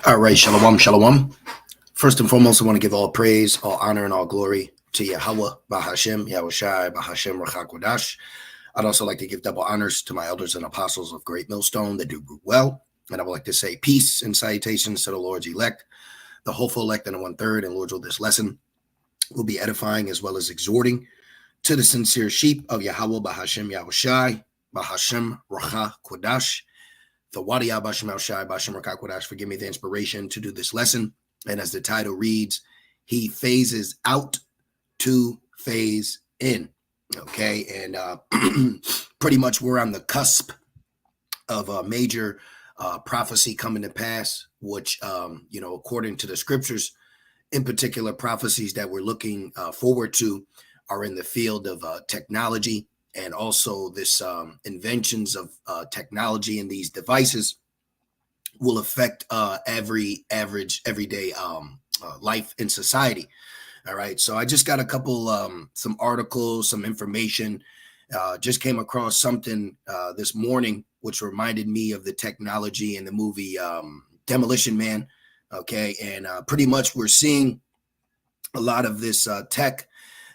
All right, shalom, shalom. First and foremost, I want to give all praise, all honor, and all glory to Yahweh, Bahashem, Yahushai, Bahashem, Rachakwadash. I'd also like to give double honors to my elders and apostles of Great Millstone that do well. And I would like to say peace and salutations to the Lord's elect, the hopeful elect and the 1/3. And Lord's will this lesson will be edifying as well as exhorting to the sincere sheep of Yahweh, Bahashem, Yahushai, Bahashem, Rachakwadash. The Wadiya Bashem Shai Bashem Rakakwadash, forgive me the inspiration to do this lesson. And as the title reads, he phases out to phase in. Okay. And pretty much we're on the cusp of a major prophecy coming to pass, which, according to the scriptures, in particular, prophecies that we're looking forward to are in the field of technology. And also this inventions of technology and these devices will affect everyday life in society. All right. So I just got a couple, some articles, some information, just came across something this morning, which reminded me of the technology in the movie Demolition Man. Okay. And pretty much we're seeing a lot of this tech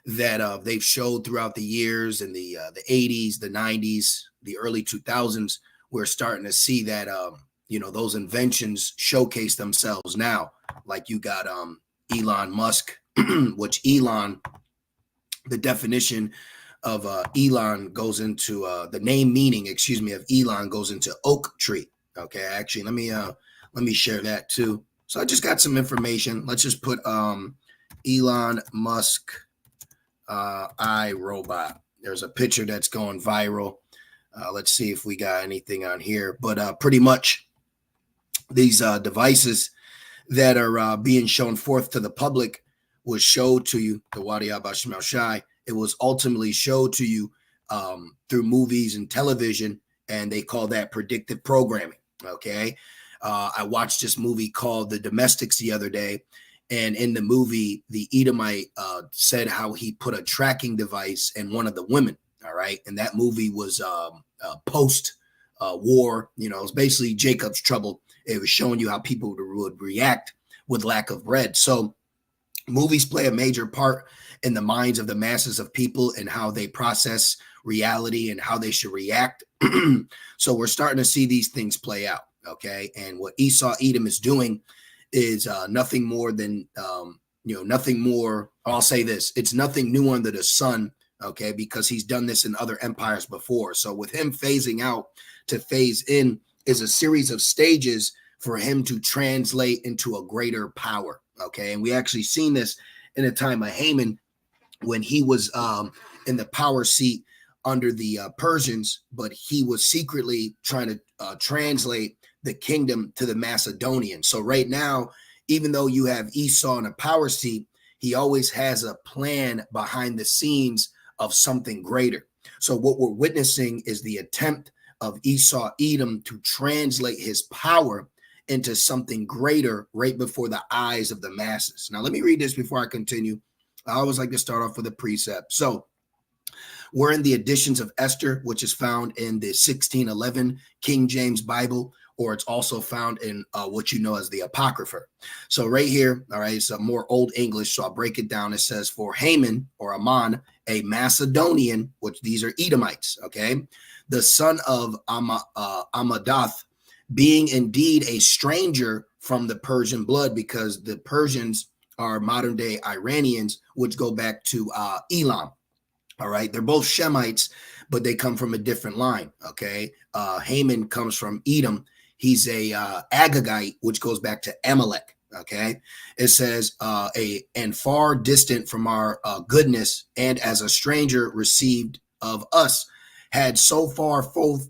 that they've showed throughout the years in the 80s, the 90s, the early 2000s. We're starting to see that, those inventions showcase themselves now. Like you got Elon Musk, which Elon, the definition of Elon goes into the name meaning, of Elon goes into oak tree. Okay, actually, let me share that too. So I just got some information. Let's just put Elon Musk iRobot. There's a picture that's going viral. Let's see if we got anything on here. But pretty much these devices that are being shown forth to the public was showed to you, the Wadiya Bashem Shai. It was ultimately showed to you through movies and television, and they call that predictive programming. Okay. I watched this movie called The Domestics the other day. And in the movie, the Edomite said how he put a tracking device in one of the women. All right. And that movie was post war. It was basically Jacob's Trouble. It was showing you how people would react with lack of bread. So movies play a major part in the minds of the masses of people and how they process reality and how they should react. So we're starting to see these things play out. OK, and what Esau Edom is doing is nothing more than, nothing more. I'll say this. It's nothing new under the sun, okay, because he's done this in other empires before. So with him phasing out to phase in is a series of stages for him to translate into a greater power, okay? And we actually seen this in the time of Haman when he was in the power seat under the Persians, but he was secretly trying to translate the kingdom to the Macedonians. So right now, even though you have Esau in a power seat, he always has a plan behind the scenes of something greater. So what we're witnessing is the attempt of Esau Edom to translate his power into something greater right before the eyes of the masses. Now, let me read this before I continue. I always like to start off with a precept. So we're in the editions of Esther, which is found in the 1611 King James Bible, or it's also found in what you know as the Apocrypha. So right here, all right, it's a more Old English, so I'll break it down. It says, for Haman, or Aman, a Macedonian, which these are Edomites, okay, the son of Amadath, being indeed a stranger from the Persian blood, because the Persians are modern-day Iranians, which go back to Elam. All right, they're both Shemites, but they come from a different line, okay? Haman comes from Edom. He's a Agagite, which goes back to Amalek. Okay, it says and far distant from our goodness, and as a stranger received of us, had so far forth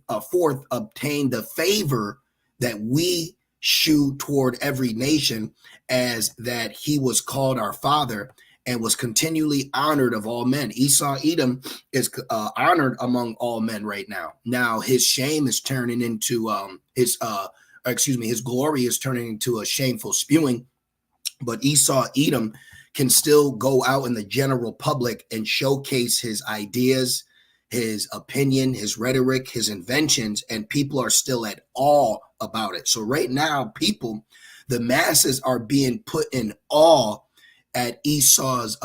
obtained the favor that we shew toward every nation, as that he was called our father and was continually honored of all men. Esau Edom is honored among all men right now. Now his shame is turning into his glory is turning into a shameful spewing. But Esau Edom can still go out in the general public and showcase his ideas, his opinion, his rhetoric, his inventions, and people are still at awe about it. So right now, people, The masses are being put in awe at Esau's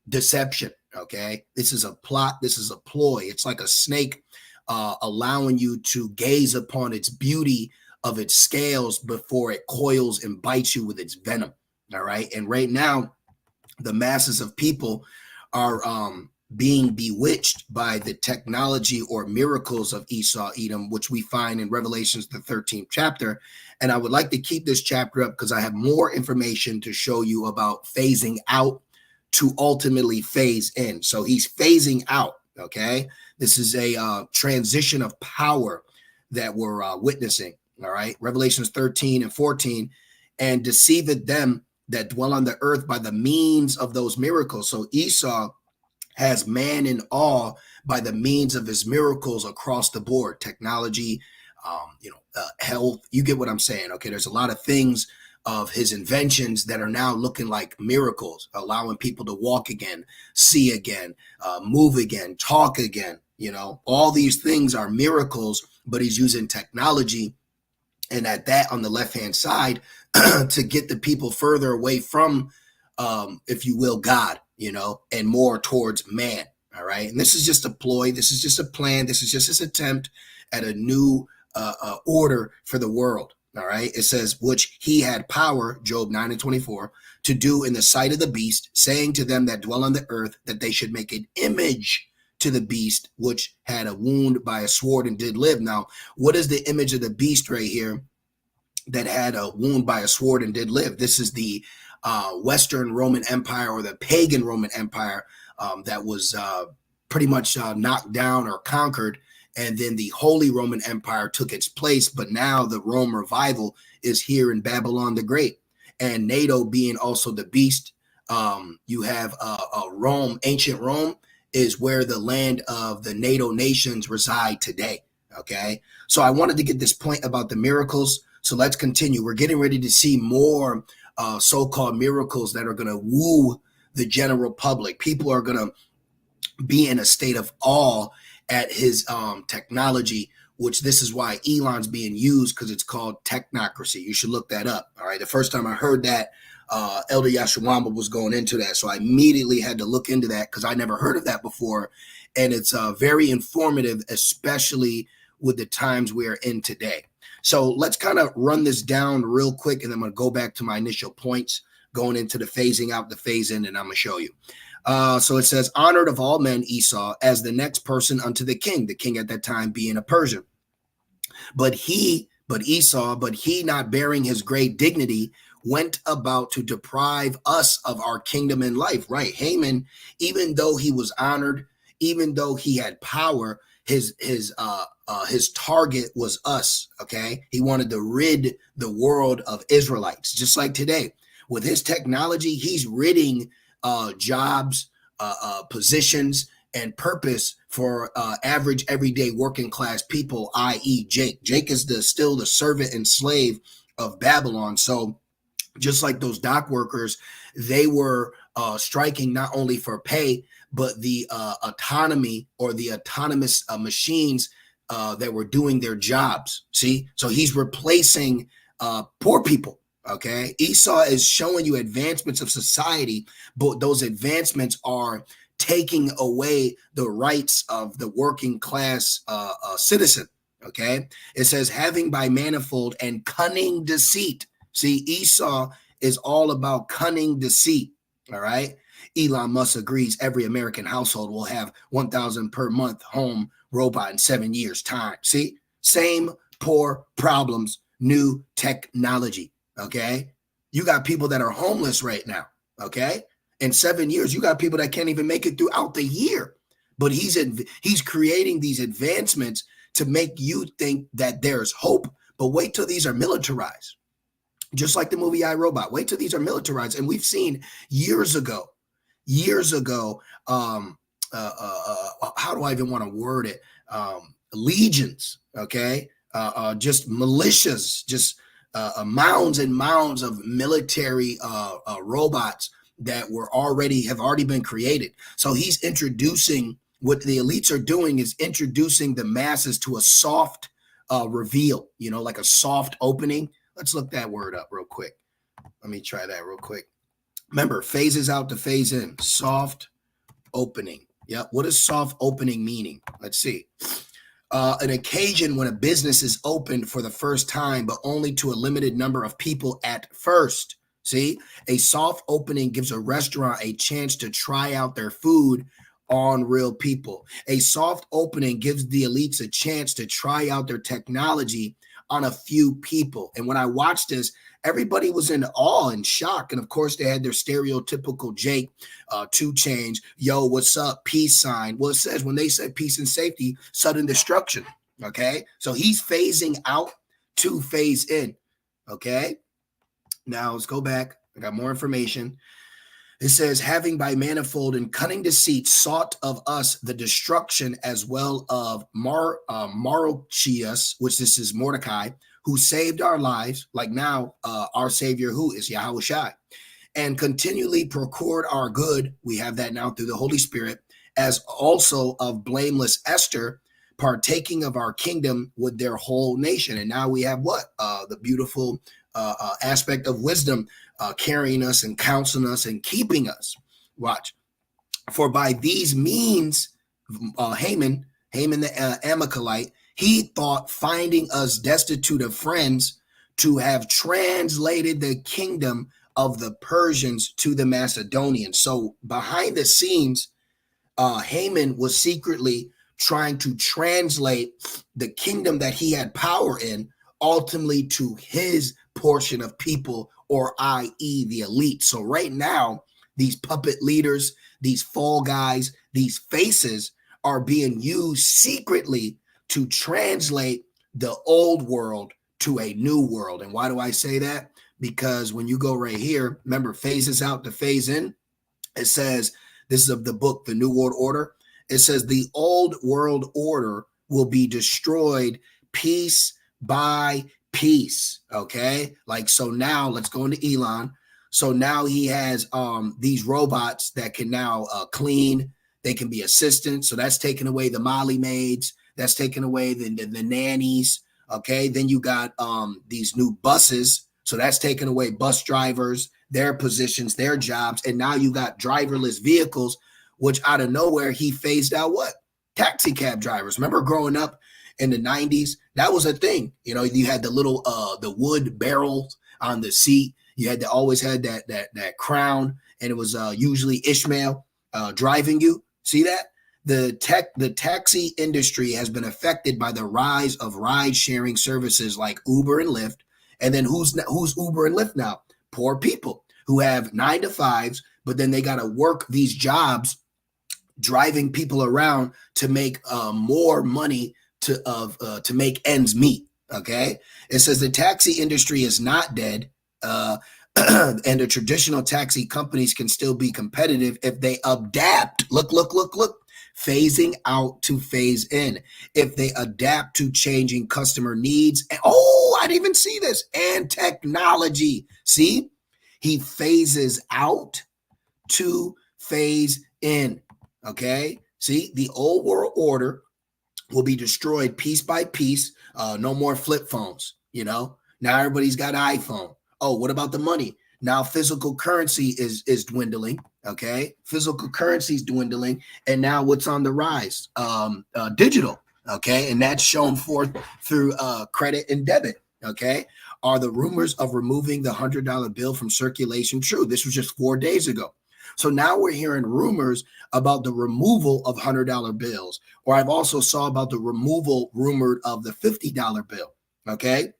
deception. Okay, this is a plot. This is a ploy. It's like a snake allowing you to gaze upon its beauty of its scales before it coils and bites you with its venom. All right, and right now, the masses of people are being bewitched by the technology or miracles of Esau, Edom, which we find in Revelations, the 13th chapter. And I would like to keep this chapter up because I have more information to show you about phasing out to ultimately phase in. So he's phasing out. Okay. This is a transition of power that we're witnessing. All right. Revelations 13 and 14, and deceiveth them that dwell on the earth by the means of those miracles. So Esau has man in awe by the means of his miracles across the board, technology, health. You get what I'm saying? Okay. There's a lot of things of his inventions that are now looking like miracles, allowing people to walk again, see again, move again, talk again. All these things are miracles, but he's using technology. And at that, on the left-hand side, to get the people further away from, if you will, God, and more towards man. All right. And this is just a ploy. This is just a plan. This is just his attempt at a new order for the world. All right. It says, which he had power, Job 9 and 24, to do in the sight of the beast, saying to them that dwell on the earth that they should make an image to the beast, which had a wound by a sword and did live. Now, what is the image of the beast right here that had a wound by a sword and did live? This is the Western Roman Empire, or the pagan Roman Empire that was pretty much knocked down or conquered. And then the Holy Roman Empire took its place. But now the Rome revival is here in Babylon the Great. And NATO being also the beast, you have Rome, ancient Rome is where the land of the NATO nations reside today. Okay. So I wanted to get this point about the miracles. So let's continue. We're getting ready to see more so-called miracles that are going to woo the general public. People are going to be in a state of awe at his technology, which this is why Elon's being used, because it's called technocracy. You should look that up. All right. The first time I heard that, Elder Yashawamba was going into that. So I immediately had to look into that because I never heard of that before. And it's very informative, especially with the times we're in today. So let's kind of run this down real quick, and I'm going to go back to my initial points going into the phasing out, the phase in, and I'm going to show you. So it says, honored of all men Esau as the next person unto the king at that time being a Persian. But Esau, not bearing his great dignity, went about to deprive us of our kingdom and life. Right. Haman, even though he was honored, even though he had power, his target was us. Okay. He wanted to rid the world of Israelites, just like today. With his technology, he's ridding jobs, positions, and purpose for average, everyday, working class people, i.e. Jake. Jake is still the servant and slave of Babylon. So just like those dock workers, they were striking not only for pay, but the autonomy or the autonomous machines that were doing their jobs. See, so he's replacing poor people. Okay, Esau is showing you advancements of society, but those advancements are taking away the rights of the working class citizen. Okay, it says, having by manifold and cunning deceit. See, Esau is all about cunning deceit. All right. Elon Musk agrees every American household will have 1,000 per month home robot in 7 years' time. See, same poor problems, new technology. Okay. You got people that are homeless right now. Okay. In 7 years, you got people that can't even make it throughout the year. But he's creating these advancements to make you think that there's hope. But wait till these are militarized. Just like the movie iRobot. Wait till these are militarized. And we've seen years ago, how do I even want to word it? Legions, okay? Just militias, just mounds and mounds of military robots that have already been created. So he's introducing, what the elites are doing is introducing the masses to a soft reveal, like a soft opening, Let's look that word up real quick. Let me try that real quick. Remember, phases out to phase in. Soft opening. Yep. What does soft opening meaning? Let's see. An occasion when a business is opened for the first time, but only to a limited number of people at first. See, a soft opening gives a restaurant a chance to try out their food on real people. A soft opening gives the elites a chance to try out their technology on a few people. And when I watched this, everybody was in awe and shock. And of course, they had their stereotypical Jake, 2 Chainz, yo, what's up, peace sign. Well, it says when they said peace and safety, sudden destruction. Okay. So he's phasing out to phase in. Okay. Now let's go back. I got more information. It says, having by manifold and cunning deceit sought of us the destruction as well of Marochius, which this is Mordecai, who saved our lives, like now our Savior, who is Yahushua, and continually procured our good. We have that now through the Holy Spirit, as also of blameless Esther, partaking of our kingdom with their whole nation. And now we have what? The beautiful aspect of wisdom carrying us and counseling us and keeping us. Watch. For by these means, Haman the Amalekite, he thought, finding us destitute of friends, to have translated the kingdom of the Persians to the Macedonians. So behind the scenes, Haman was secretly trying to translate the kingdom that he had power in ultimately to his portion of people, or i.e. the elite. So right now, these puppet leaders, these fall guys, these faces are being used secretly to translate the old world to a new world. And why do I say that? Because when you go right here, remember, phases out to phase in. It says, this is of the book, The New World Order. It says the old world order will be destroyed piece by piece. Okay. Like, so now let's go into Elon. So now he has these robots that can now clean. They can be assistants. So that's taking away the Molly maids. That's taking away the nannies. Okay. Then you got these new buses. So that's taking away bus drivers, their positions, their jobs. And now you got driverless vehicles, which out of nowhere, he phased out what? Taxi cab drivers. Remember growing up in the 90s? That was a thing. You know, you had the little the wood barrels on the seat. You had to always had that crown, and it was usually Ishmael driving you. See that? The taxi industry has been affected by the rise of ride sharing services like Uber and Lyft. And then who's Uber and Lyft now? Poor people who have 9 to 5s, but then they got to work these jobs driving people around to make more money to make ends meet. Okay. It says the taxi industry is not dead. And the traditional taxi companies can still be competitive if they adapt. Look. Phasing out to phase in. If they adapt to changing customer needs. Oh, I didn't even see this. And technology. See, he phases out to phase in. Okay. See, the old world order will be destroyed piece by piece. No more flip phones. You know, now everybody's got an iPhone. Oh, what about the money? Now physical currency is dwindling. Okay. Physical currency is dwindling. And now what's on the rise? Digital. Okay. And that's shown forth through credit and debit. Okay. Are the rumors of removing the $100 bill from circulation true? This was just 4 days ago. So now we're hearing rumors about the removal of $100 bills, or I've also saw about the removal rumored of the $50 bill. Okay.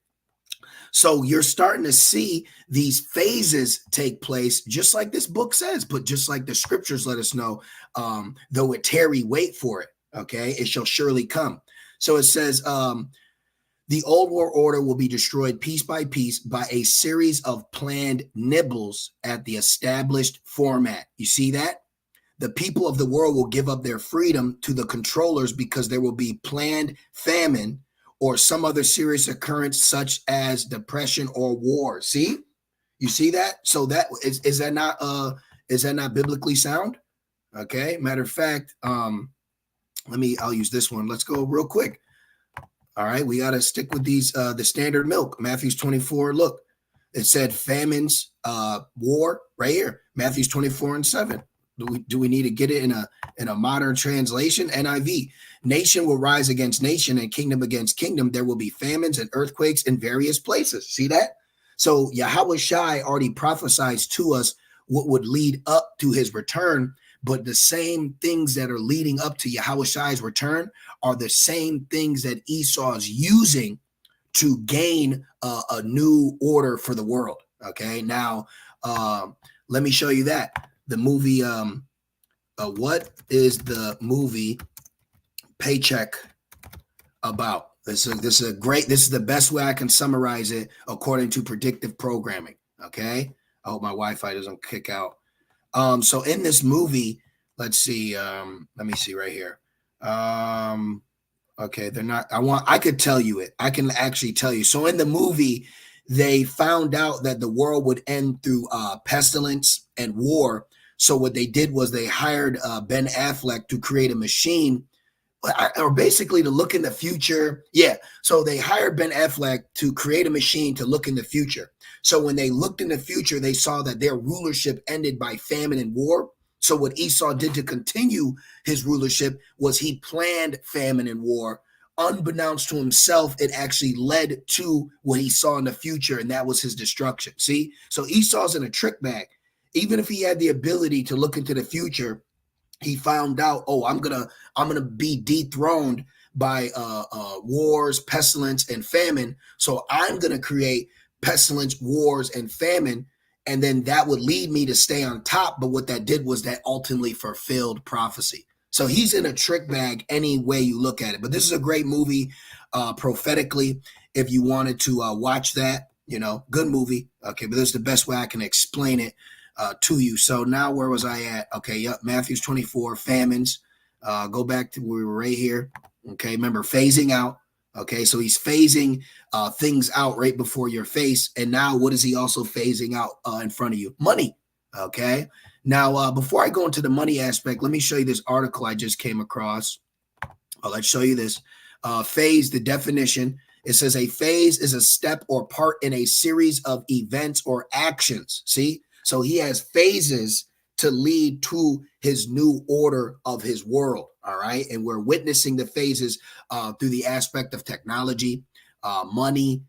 So you're starting to see these phases take place, just like this book says, but just like the scriptures let us know, though it tarry, wait for it. Okay. It shall surely come. So it says, the old world order will be destroyed piece by piece by a series of planned nibbles at the established format. You see that? The people of the world will give up their freedom to the controllers because there will be planned famine or some other serious occurrence such as depression or war. See? You see that? So that is that not biblically sound? Okay. Matter of fact, I'll use this one. Let's go real quick. All right, we got to stick with these the standard milk. Matthew's 24. Look, it said famines, war right here. Matthew's 24:7. Do we need to get it in a modern translation? NIV. Nation will rise against nation and kingdom against kingdom. There will be famines and earthquakes in various places. See that? So Yahweh Shai already prophesies to us what would lead up to his return. But the same things that are leading up to Yahweh Shai's return are the same things that Esau is using to gain a new order for the world. Okay, now let me show you that. The movie, what is the movie Paycheck about? This is the best way I can summarize it according to predictive programming. Okay, I hope my Wi-Fi doesn't kick out. So in this movie, let's see. Let me see right here. Okay, they're not. I could tell you it. I can actually tell you. So in the movie, they found out that the world would end through pestilence and war. So what they did was they hired Ben Affleck to create a machine, or basically to look in the future. Yeah. So they hired Ben Affleck to create a machine to look in the future. So when they looked in the future, they saw that their rulership ended by famine and war. So what Esau did to continue his rulership was he planned famine and war. Unbeknownst to himself, it actually led to what he saw in the future, and that was his destruction. See? So Esau's in a trick bag. Even if he had the ability to look into the future, he found out, oh, I'm gonna be dethroned by wars, pestilence, and famine. So I'm gonna create pestilence, wars, and famine, and then that would lead me to stay on top. But what that did was that ultimately fulfilled prophecy. So he's in a trick bag any way you look at it. But this is a great movie, prophetically. If you wanted to watch that, good movie. Okay, but this is the best way I can explain it to you. So now where was I at? Okay, yep, Matthew's 24, famines. Go back to where we were right here. Okay, remember phasing out. Okay, so he's phasing things out right before your face. And now what is he also phasing out in front of you? Money. Okay, now before I go into the money aspect, let me show you this article I just came across. Let's show you this. Phase, the definition. It says a phase is a step or part in a series of events or actions. See? So he has phases to lead to his new order of his world. All right. And we're witnessing the phases through the aspect of technology, money,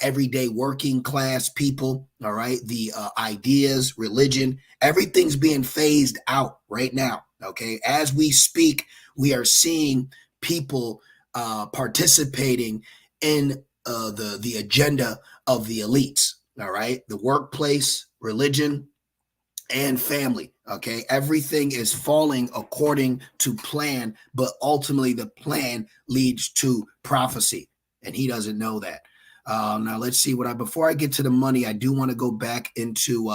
everyday working class people. All right. The ideas, religion, everything's being phased out right now. Okay. As we speak, we are seeing people participating in the agenda of the elites. All right. The workplace, religion, and family. Okay. Everything is falling according to plan, but ultimately the plan leads to prophecy. And he doesn't know that. Now let's see before I get to the money, I do want to go back into,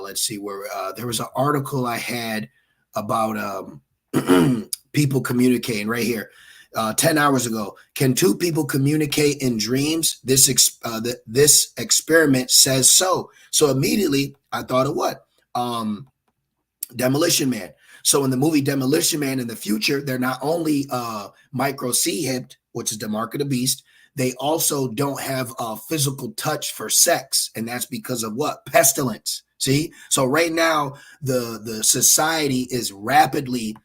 let's see where there was an article I had about people communicating right here. 10 hours ago. Can two people communicate in dreams? This experiment says so. So immediately I thought of what? Demolition Man. So in the movie Demolition Man in the future, they're not only micro C-hipped, which is the mark of the beast, they also don't have a physical touch for sex. And that's because of what? Pestilence. See? So right now, the society is rapidly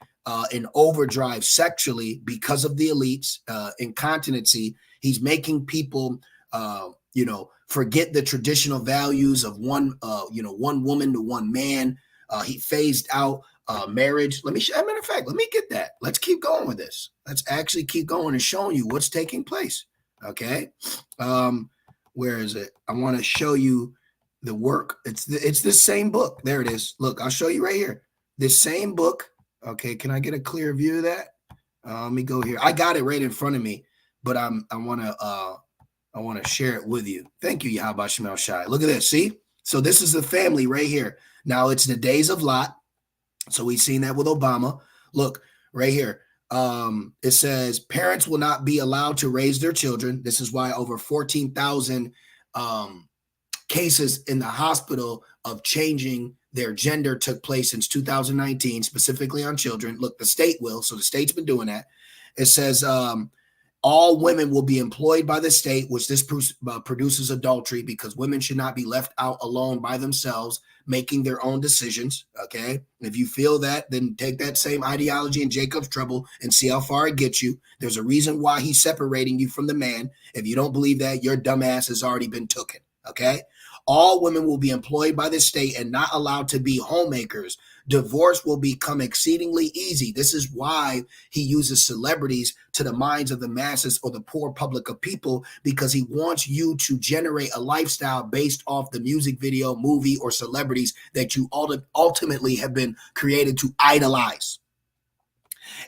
in overdrive sexually because of the elites, incontinency. He's making people, forget the traditional values of one woman to one man. He phased out marriage. As a matter of fact, let me get that. Let's keep going with this. Let's actually keep going and showing you what's taking place. Okay. Where is it? I want to show you the work. It's the same book. There it is. Look, I'll show you right here. This same book. Okay, can I get a clear view of that? Let me go here. I got it right in front of me, but I want to share it with you. Thank you, Yahweh Shemel Shai. Look at this. See? So this is the family right here. Now it's the days of Lot. So we've seen that with Obama. Look right here. It says parents will not be allowed to raise their children. This is why over 14,000 cases in the hospital of changing their gender took place since 2019, specifically on children. Look, the state will. So the state's been doing that. It says All women will be employed by the state, which this produces adultery, because women should not be left out alone by themselves, making their own decisions. Okay. If you feel that, then take that same ideology in Jacob's trouble and see how far it gets you. There's a reason why he's separating you from the man. If you don't believe that, your dumb ass has already been taken. Okay. All women will be employed by the state and not allowed to be homemakers. Divorce will become exceedingly easy. This is why he uses celebrities to the minds of the masses or the poor public of people, because he wants you to generate a lifestyle based off the music video, movie, or celebrities that you ultimately have been created to idolize.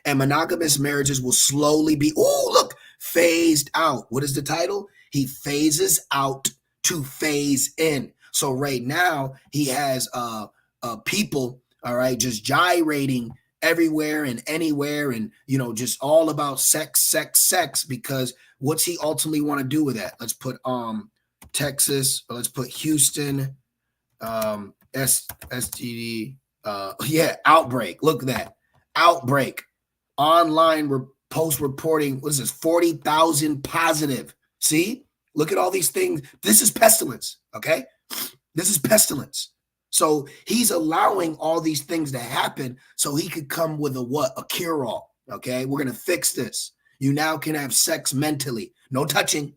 And monogamous marriages will slowly be, phased out. What is the title? He phases out to phase in. So right now he has people, all right, just gyrating everywhere and anywhere, and just all about sex, because what's he ultimately want to do with that? Let's put Texas, or let's put Houston, STD, outbreak. Look at that. Outbreak. Online post reporting, what is this? 40,000 positive. See? Look at all these things. This is pestilence, okay? This is pestilence. So he's allowing all these things to happen so he could come with a cure-all, okay? We're going to fix this. You now can have sex mentally. No touching,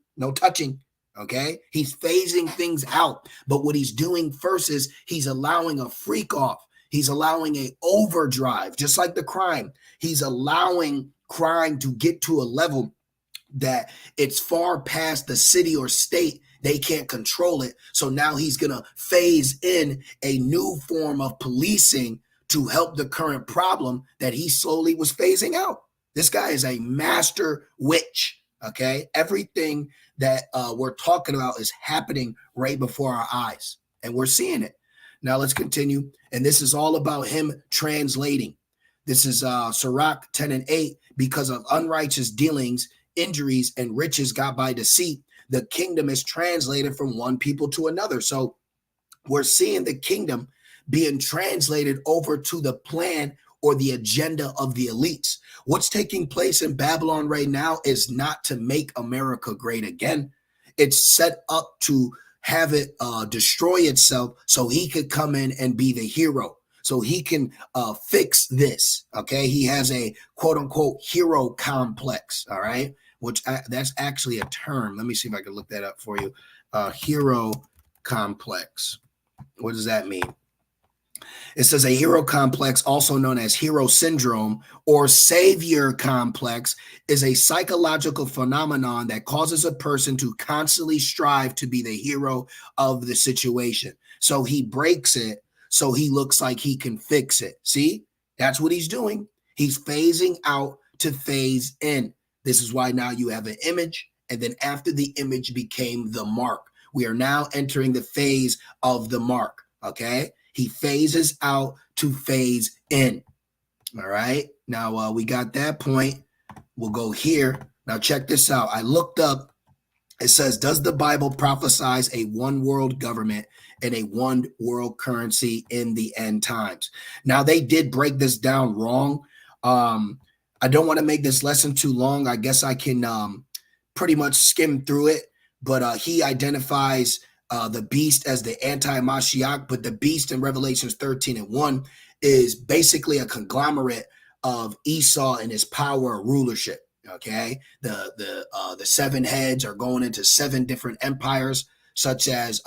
okay? He's phasing things out. But what he's doing first is he's allowing a freak off. He's allowing a overdrive, just like the crime. He's allowing crime to get to a level that it's far past the city or state. They can't control it. So now he's going to phase in a new form of policing to help the current problem that he slowly was phasing out. This guy is a master witch, okay? Everything that we're talking about is happening right before our eyes, and we're seeing it. Now let's continue. And this is all about him translating. This is Sirach 10:8. Because of unrighteous dealings, injuries, and riches got by deceit, the kingdom is translated from one people to another. So we're seeing the kingdom being translated over to the plan or the agenda of the elites. What's taking place in Babylon right now is not to make America great again. It's set up to have it destroy itself so he could come in and be the hero. So he can fix this, okay? He has a quote-unquote hero complex, all right? Which that's actually a term. Let me see if I can look that up for you. Hero complex. What does that mean? It says a hero complex, also known as hero syndrome or savior complex, is a psychological phenomenon that causes a person to constantly strive to be the hero of the situation. So he breaks it so he looks like he can fix it. See, that's what he's doing. He's phasing out to phase in. This is why now you have an image, and then after the image became the mark. We are now entering the phase of the mark, okay? He phases out to phase in, all right? Now, we got that point. We'll go here. Now, check this out. I looked up. It says, does the Bible prophesize a one world government and a one world currency in the end times? Now, they did break this down wrong. I don't want to make this lesson too long. I guess I can pretty much skim through it. But he identifies the beast as the anti-Mashiach. But the beast in Revelations 13:1 is basically a conglomerate of Esau and his power or rulership. Okay, the seven heads are going into seven different empires, such as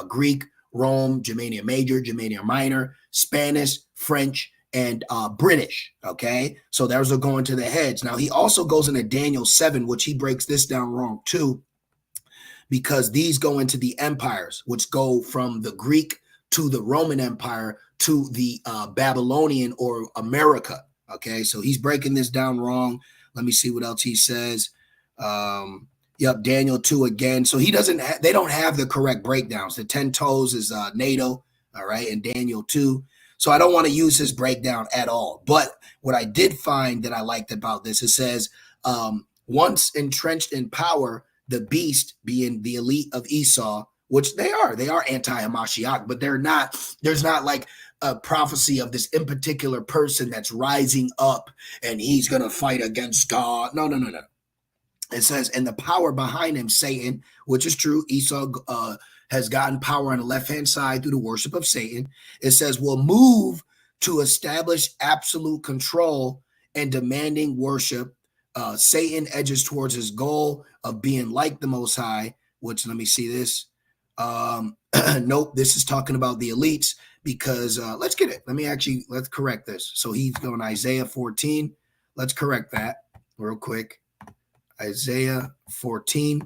Greek, Rome, Germania Major, Germania Minor, Spanish, French, and British. Okay, so those are going to the heads. Now he also goes into Daniel 7, which he breaks this down wrong too, because these go into the empires, which go from the Greek to the Roman Empire to the Babylonian or America. Okay, so he's breaking this down wrong. Let me see what else he says. Daniel 2 again. So he doesn't. They don't have the correct breakdowns. The 10 toes is NATO, all right, and Daniel 2. So I don't want to use his breakdown at all. But what I did find that I liked about this, it says, once entrenched in power, the beast, being the elite of Esau, which they are anti-Hamashiach, but they're not. There's not like a prophecy of this in particular person that's rising up and he's going to fight against God. No. It says, and the power behind him, Satan, which is true. Esau has gotten power on the left-hand side through the worship of Satan. It says, will move to establish absolute control and demanding worship. Satan edges towards his goal of being like the Most High, which, let me see this. Nope, this is talking about the elites, because let's get it. Let's correct this. So he's going Isaiah 14. Let's correct that real quick. Isaiah 14.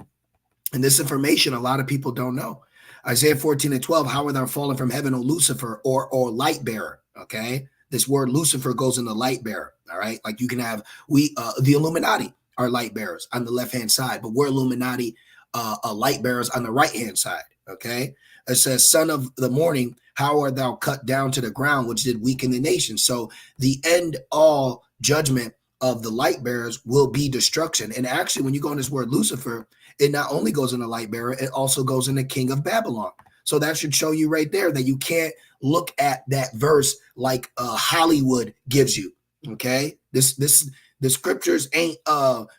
And this information a lot of people don't know. Isaiah 14:12, how art thou fallen from heaven, O Lucifer, or light bearer? Okay. This word Lucifer goes into light bearer. All right. Like you can have, the Illuminati are light bearers on the left-hand side, but we're Illuminati light bearers on the right-hand side. Okay. It says, son of the morning, how art thou cut down to the ground, which did weaken the nation. So the end all judgment of the light bearers will be destruction. And actually, when you go on this word Lucifer, it not only goes in the light bearer, it also goes in the king of Babylon. So that should show you right there that you can't look at that verse like Hollywood gives you. Okay, the scriptures ain't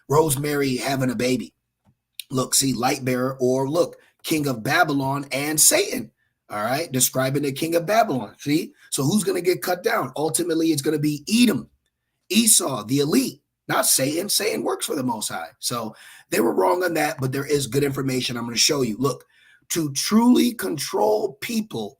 Rosemary having a baby. Look, see, light bearer, or look, king of Babylon and Satan. All right, describing the king of Babylon. See, so who's going to get cut down? Ultimately, it's going to be Edom, Esau, the elite, not Satan. Satan works for the Most High. So they were wrong on that, but there is good information I'm going to show you. Look, to truly control people,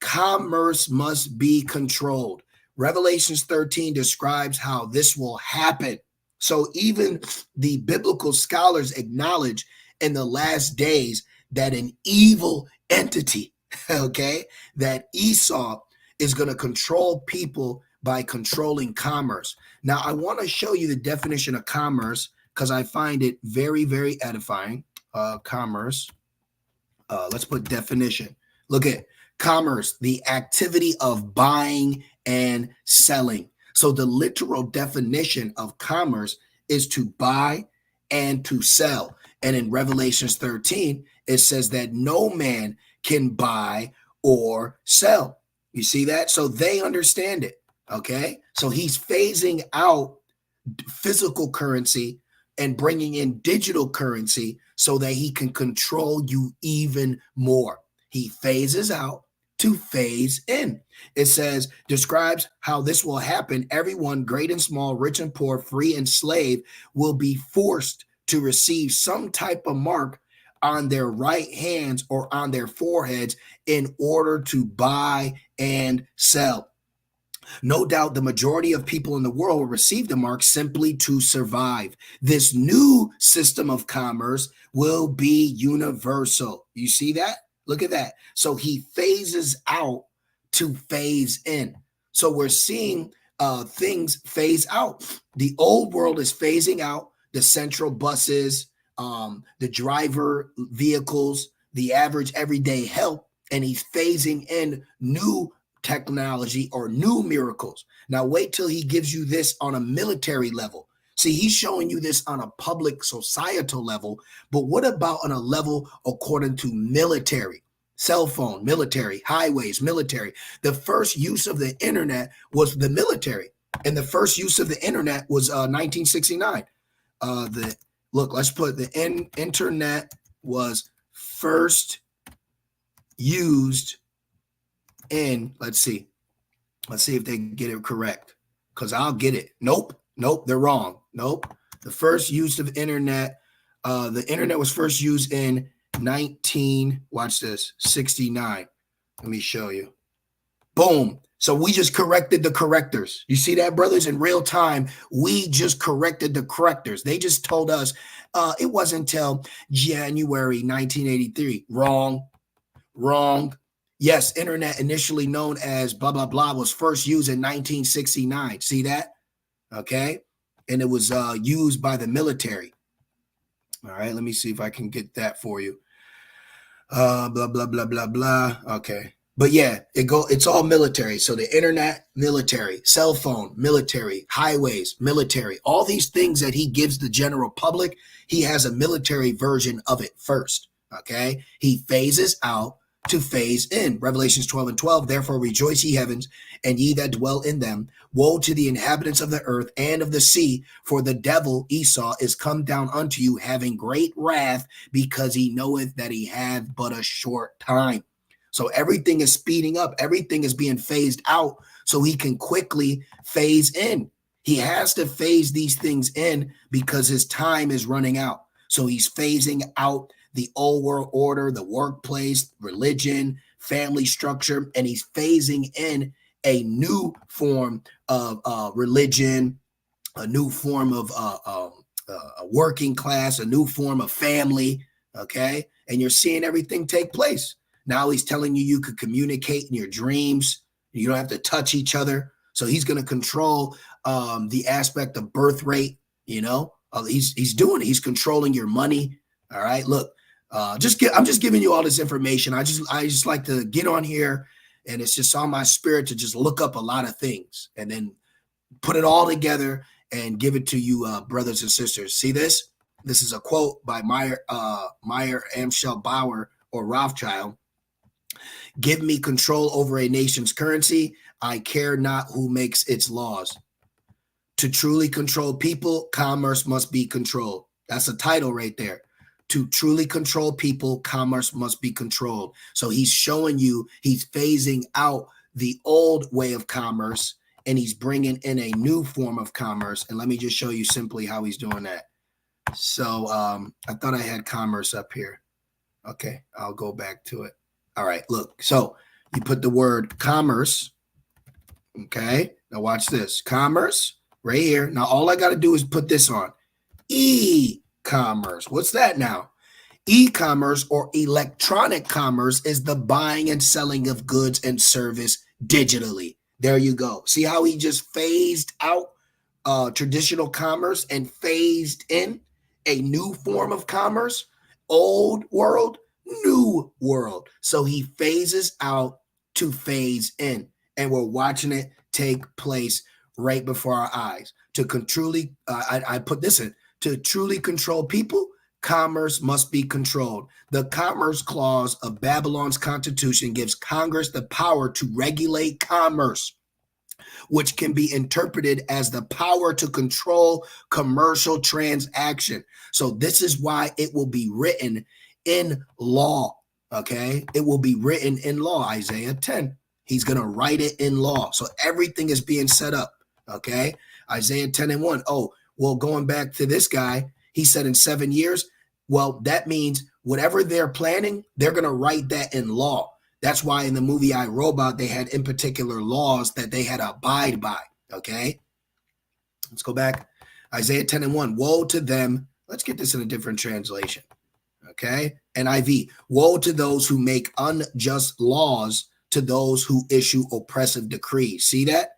commerce must be controlled. Revelations 13 describes how this will happen. So even the biblical scholars acknowledge in the last days that an evil entity, okay, that Esau is going to control people by controlling commerce. Now, I want to show you the definition of commerce because I find it very, very edifying. Commerce. Let's put definition. Look at commerce, the activity of buying and selling. So the literal definition of commerce is to buy and to sell. And in Revelations 13, it says that no man can buy or sell. You see that? So they understand it. Okay, so he's phasing out physical currency and bringing in digital currency so that he can control you even more. He phases out to phase in. It says, describes how this will happen. Everyone, great and small, rich and poor, free and slave, will be forced to receive some type of mark on their right hands or on their foreheads in order to buy and sell. No doubt the majority of people in the world will receive the mark simply to survive. This new system of commerce will be universal. You see that? Look at that. So he phases out to phase in. So we're seeing things phase out. The old world is phasing out the central buses, the driver vehicles, the average everyday help, and he's phasing in new technology or new miracles. Now wait till he gives you this on a military level. See, he's showing you this on a public societal level, but what about on a level according to military? Cell phone, military, highways, military. The first use of the internet was the military, and the first use of the internet was 1969. Let's put the internet was first used in, let's see if they get it correct, because I'll get it. Nope, they're wrong. Nope. The first use of internet, the internet was first used in 69. Let me show you. Boom. So we just corrected the correctors. You see that, brothers? In real time, we just corrected the correctors. They just told us it wasn't until January 1983. Wrong. Yes, internet, initially known as blah, blah, blah, was first used in 1969. See that? Okay. And it was used by the military. All right. Let me see if I can get that for you. Blah, blah, blah, blah, blah. Okay. But yeah, it's all military. So the internet, military, cell phone, military, highways, military, all these things that he gives the general public, he has a military version of it first. Okay. He phases out to phase in. Revelations 12:12, therefore rejoice, ye heavens, and ye that dwell in them. Woe to the inhabitants of the earth and of the sea, for the devil Esau is come down unto you, having great wrath, because he knoweth that he hath but a short time. So everything is speeding up. Everything is being phased out so he can quickly phase in. He has to phase these things in because his time is running out. So he's phasing out the old world order, the workplace, religion, family structure, and he's phasing in a new form of religion, a new form of a working class, a new form of family, okay? And you're seeing everything take place. Now he's telling you could communicate in your dreams. You don't have to touch each other. So he's going to control the aspect of birth rate, he's doing it. He's controlling your money. All right, look. I'm just giving you all this information. I just like to get on here, and it's just on my spirit to just look up a lot of things and then put it all together and give it to you, brothers and sisters. See this? This is a quote by Meyer Amschel Bauer or Rothschild. Give me control over a nation's currency. I care not who makes its laws. To truly control people, commerce must be controlled. That's a title right there. To truly control people, commerce must be controlled. So he's showing you, he's phasing out the old way of commerce and he's bringing in a new form of commerce. And let me just show you simply how he's doing that. So I thought I had commerce up here. Okay, I'll go back to it. All right, look. So you put the word commerce. Okay, now watch this. Commerce right here. Now all I got to do is put this on. E-commerce. What's that now? E-commerce or electronic commerce is the buying and selling of goods and service digitally. There you go. See how he just phased out traditional commerce and phased in a new form of commerce? Old world, new world. So he phases out to phase in. And we're watching it take place right before our eyes. To truly, I put this in, to truly control people, commerce must be controlled. The Commerce Clause of Babylon's Constitution gives Congress the power to regulate commerce, which can be interpreted as the power to control commercial transaction. So this is why it will be written in law, okay? It will be written in law, Isaiah 10. He's going to write it in law. So everything is being set up, okay? Isaiah 10:1. Oh, well, going back to this guy, he said in 7 years. Well, that means whatever they're planning, they're going to write that in law. That's why in the movie I, Robot, they had in particular laws that they had to abide by, okay? Let's go back. Isaiah 10:1. Woe to them. Let's get this in a different translation, okay? NIV. Woe to those who make unjust laws, to those who issue oppressive decrees. See that?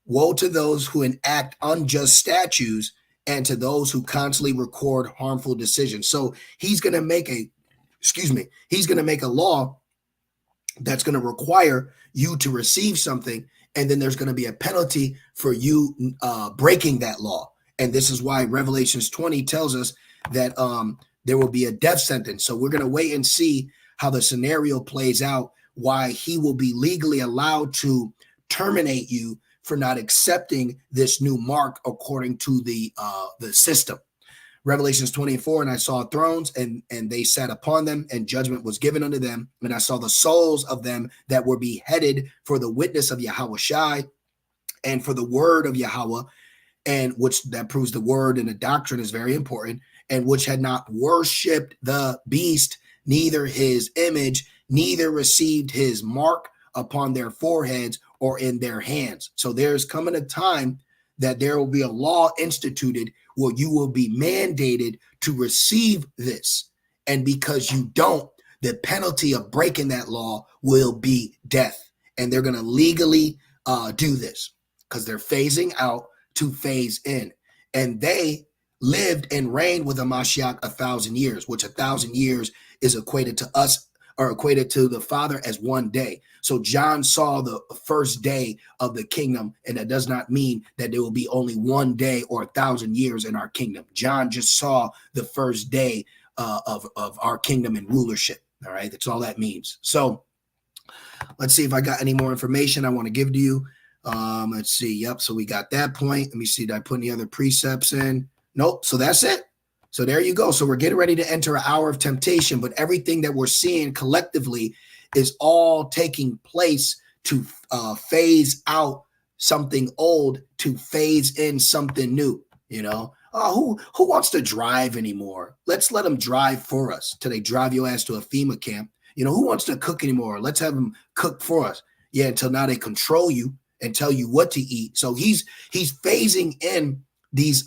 Woe to those who enact unjust statutes and to those who constantly record harmful decisions. So he's going to make he's going to make a law that's going to require you to receive something, and then there's going to be a penalty for you breaking that law. And this is why Revelations 20 tells us that there will be a death sentence. So we're going to wait and see how the scenario plays out, why he will be legally allowed to terminate you for not accepting this new mark according to the system. Revelations 24, and I saw thrones, and they sat upon them, and judgment was given unto them. And I saw the souls of them that were beheaded for the witness of Yahweh Shai and for the word of Yahweh, and which that proves the word and the doctrine is very important, and which had not worshipped the beast, neither his image, neither received his mark upon their foreheads or in their hands. So there's coming a time that there will be a law instituted where you will be mandated to receive this. And because you don't, the penalty of breaking that law will be death. And they're going to legally do this because they're phasing out to phase in. And they lived and reigned with a Mashiach 1,000 years, which 1,000 years is equated to us, or equated to the Father as one day. So John saw the first day of the kingdom, and that does not mean that there will be only one day or 1,000 years in our kingdom. John just saw the first day of our kingdom and rulership. All right. That's all that means. So let's see if I got any more information I want to give to you. Let's see. Yep. So we got that point. Let me see. Did I put any other precepts in? Nope. So that's it. So there you go. So we're getting ready to enter an hour of temptation, but everything that we're seeing collectively is all taking place to phase out something old, to phase in something new. You know, who wants to drive anymore? Let's let them drive for us till they drive your ass to a FEMA camp. You know, who wants to cook anymore? Let's have them cook for us. Yeah, until now they control you and tell you what to eat. So he's phasing in these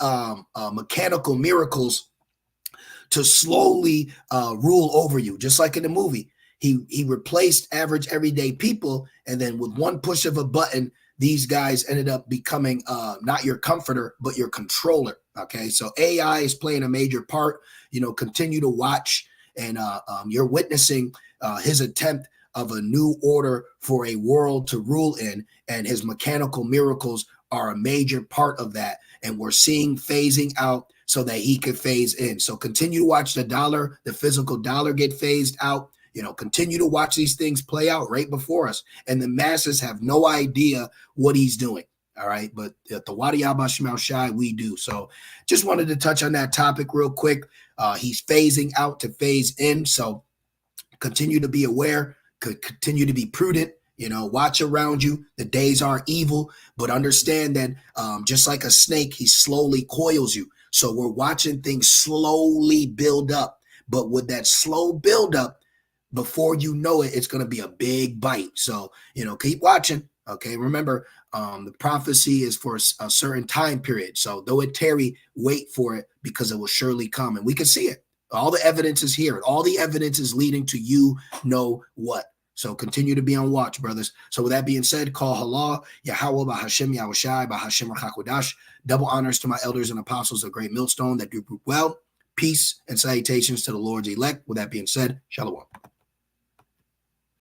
mechanical miracles to slowly rule over you, just like in the movie. He replaced average everyday people, and then with one push of a button, these guys ended up becoming not your comforter, but your controller. Okay, so AI is playing a major part. You know, continue to watch, and you're witnessing his attempt of a new order for a world to rule in, and his mechanical miracles are a major part of that. And we're seeing phasing out so that he could phase in. So continue to watch the dollar, the physical dollar, get phased out. You know, continue to watch these things play out right before us. And the masses have no idea what he's doing. All right. But at the Wadi Abba Shemal Shai, we do. So just wanted to touch on that topic real quick. He's phasing out to phase in. So continue to be aware, continue to be prudent. You know, watch around you. The days are evil, but understand that just like a snake, he slowly coils you. So we're watching things slowly build up. But with that slow build up, before you know it, it's going to be a big bite. So, you know, keep watching. Okay. Remember, the prophecy is for a certain time period. So though it tarry, wait for it, because it will surely come. And we can see it. All the evidence is here. All the evidence is leading to you know what. So continue to be on watch, brothers. So with that being said, call halal, Yahweh, Bahashem, Yahushai, Bahashem, Hakodash. Double honors to my elders and apostles of Great Millstone that do well. Peace and salutations to the Lord's elect. With that being said, Shalom.